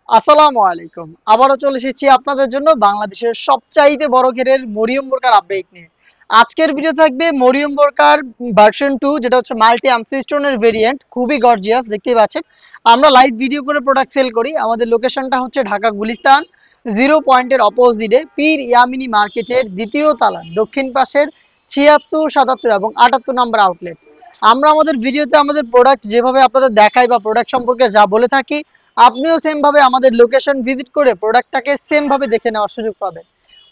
আসসালামু আলাইকুম। আবারও চলে এসেছি আপনাদের জন্য বাংলাদেশের সবচাইতে বড় ঘেরের মরিয়ম বোরকার আপডেট নিয়ে। আজকের ভিডিও থাকবে মরিয়ম বোরকার ভার্সন 2, যেটা হচ্ছে মাল্টি আমসি স্টোনের ভেরিয়েন্ট, খুবই গর্জিয়াস দেখতেই পাচ্ছেন। আমরা লাইভ ভিডিও করে প্রোডাক্ট সেল করি। আমাদের লোকেশনটা হচ্ছে ঢাকা গুলিস্তান, জিরো পয়েন্টের অপোজিটে পীর ইয়ামিনী মার্কেটের দ্বিতীয় তালা দক্ষিণ পাশের ৭৬, ৭৭ এবং ৭৮ নম্বর আউটলেট। আমরা আমাদের ভিডিওতে আমাদের প্রোডাক্ট যেভাবে আপনাদের দেখাই বা প্রোডাক্ট সম্পর্কে যা বলে থাকি, আপনিও সেম ভাবে আমাদের লোকেশন ভিজিট করে প্রোডাক্টটাকে সেম ভাবে দেখে নেওয়ার সুযোগ পাবেন।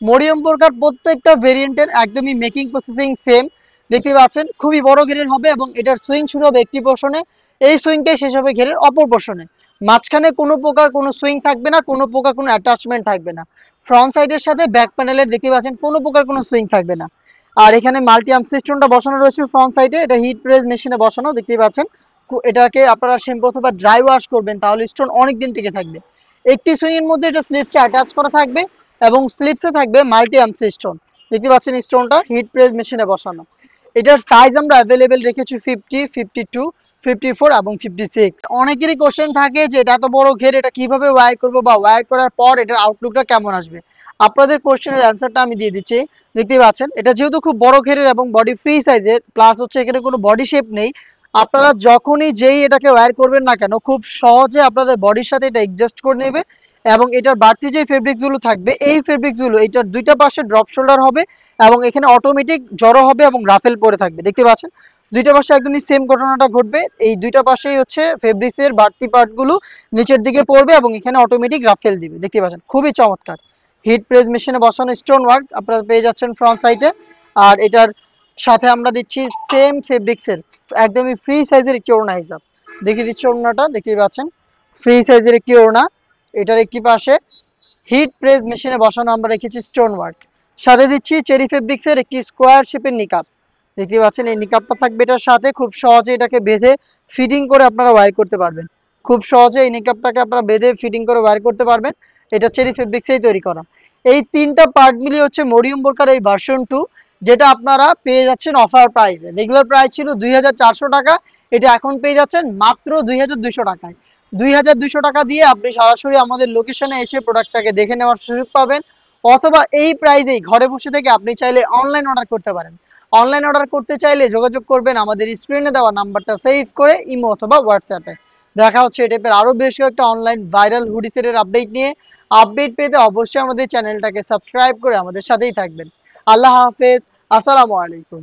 মরিয়ম বোরকার প্রত্যেকটা ভেরিয়েন্টের একদমই মেকিং প্রসেসিং সেম। দেখতে পাচ্ছেন খুবই বড় ঘেরের হবে এবং এটার সুইং শুরু হবে একটি পোর্শনে, এই সুইংটাই শেষ হবে ঘেরের অপর পোর্শনে। মাঝখানে কোনো প্রকার কোনো সুইং থাকবে না, কোনো প্রকার কোনো অ্যাটাচমেন্ট থাকবে না। ফ্রন্ট সাইডের সাথে ব্যাক প্যানেলের দেখতে পাচ্ছেন কোনো প্রকার কোনো সুইং থাকবে না। আর এখানে মাল্টি আর্ম সিস্টেমটা বসানো রয়েছে ফ্রন্ট সাইডে, এটা হিট প্রেস মেশিনে বসানো দেখতেই পাচ্ছেন। এটাকে আপনারা শ্যাম্পু অথবা ড্রাই ওয়াশ করবেন, তাহলে স্টোন অনেক দিন টিকে থাকবে। একটি সুইং এর মধ্যে এটা স্লিপসে অ্যাটাচ করা থাকবে এবং স্লিপসে থাকবে মাল্টি আর্মস স্টোন। দেখতে পাচ্ছেন স্টোনটা হিট প্রেস মেশিনে বসানো। এটার সাইজ আমরা অ্যাভেলেবেল রেখেছি 50, 52, 54 এবং 56। অনেকেরই কোশ্চেন থাকে যে এটা এত বড় ঘের, এটা কিভাবে ওয়্যার করবো বা ওয়্যার করার পর এটার আউটলুকটা কেমন আসবে। আপনাদের কোশ্চেনের অ্যান্সারটা আমি দিয়ে দিচ্ছি। দেখতেই পাচ্ছেন এটা যেহেতু খুব বড় ঘেরের এবং বডি ফ্রি সাইজের, প্লাস হচ্ছে এখানে কোনো বডি শেপ নেই। আপনারা যখনই যেই এটাকে ওয়্যার করবেন না কেন, খুব সহজে আপনাদের বডির সাথে এটা অ্যাডজাস্ট করে নেবে। এবং এটার বাড়তি যে ফেব্রিক্সগুলো থাকবে, এই ফেব্রিক্সগুলো এটার দুইটা পাশে ড্রপ শোল্ডার হবে এবং এখানে অটোমেটিক জড়ো হবে এবং রাফেল পরে থাকবে। দেখতে পাচ্ছেন দুইটা পাশে একদমই সেম ঘটনাটা ঘটবে। এই দুইটা পাশেই হচ্ছে ফেব্রিক্সের বাড়তি পার্টগুলো নিচের দিকে পড়বে এবং এখানে অটোমেটিক রাফেল দিবে। দেখতে পাচ্ছেন খুবই চমৎকার। হিট প্রেস মেশিনে বসানো স্টোন ওয়ার্ক আপনারা পেয়ে যাচ্ছেন ফ্রন্ট সাইডে। আর এটার সাথে আমরা দিচ্ছি সেম ফেব্রিক্সের একদমই ফ্রি সাইজের একটি ওড়না হিসাব। দেখিয়ে দিচ্ছি ওড়নাটা, দেখতেই পাচ্ছেন ফ্রি সাইজের একটি ওড়না। এটার একটি পাশে হিট প্রেস মেশিনে বসানো আমরা রেখেছি স্টোন ওয়ার্ক। সাথে দিচ্ছি চেরি ফেব্রিক্সের একটি স্কোয়ার শেপের নিকাপ। দেখতে পাচ্ছেন এই নিকাপটা থাকবে এটার সাথে। খুব সহজে এটাকে বেঁধে ফিটিং করে আপনারা ওয়্যার করতে পারবেন। খুব সহজে এই নিকাপটাকে আপনারা বেঁধে ফিটিং করে ওয়্যার করতে পারবেন। এটা চেরি ফেব্রিক্সেই তৈরি করা। এই তিনটা পার্ট মিলিয়ে হচ্ছে মরিয়ম বোরকার এই ভার্সন 2, যেটা আপনারা পেয়ে যাচ্ছেন অফার প্রাইসে। রেগুলার প্রাইস ছিল ২,৪০০ টাকা, এটা এখন পেয়ে যাচ্ছেন মাত্র ২,২০০ টাকায়। ২,২০০ টাকা দিয়ে আপনি সরাসরি আমাদের লোকেশনে এসে প্রোডাক্টটাকে দেখে নেওয়ার সুযোগ পাবেন। অথবা এই প্রাইজেই ঘরে বসে থেকে আপনি চাইলে অনলাইন অর্ডার করতে পারেন। অনলাইন অর্ডার করতে চাইলে যোগাযোগ করবেন আমাদের স্ক্রিনে দেওয়া নাম্বারটা সেভ করে ইমো অথবা হোয়াটসঅ্যাপে। দেখা হচ্ছে এই টাইপের আরও বেশ কয়েকটা অনলাইন ভাইরাল হুডি সেটের আপডেট নিয়ে। আপডেট পেতে অবশ্যই আমাদের চ্যানেলটাকে সাবস্ক্রাইব করে আমাদের সাথেই থাকবেন। আল্লাহ হাফেজ, আসসালামু আলাইকুম।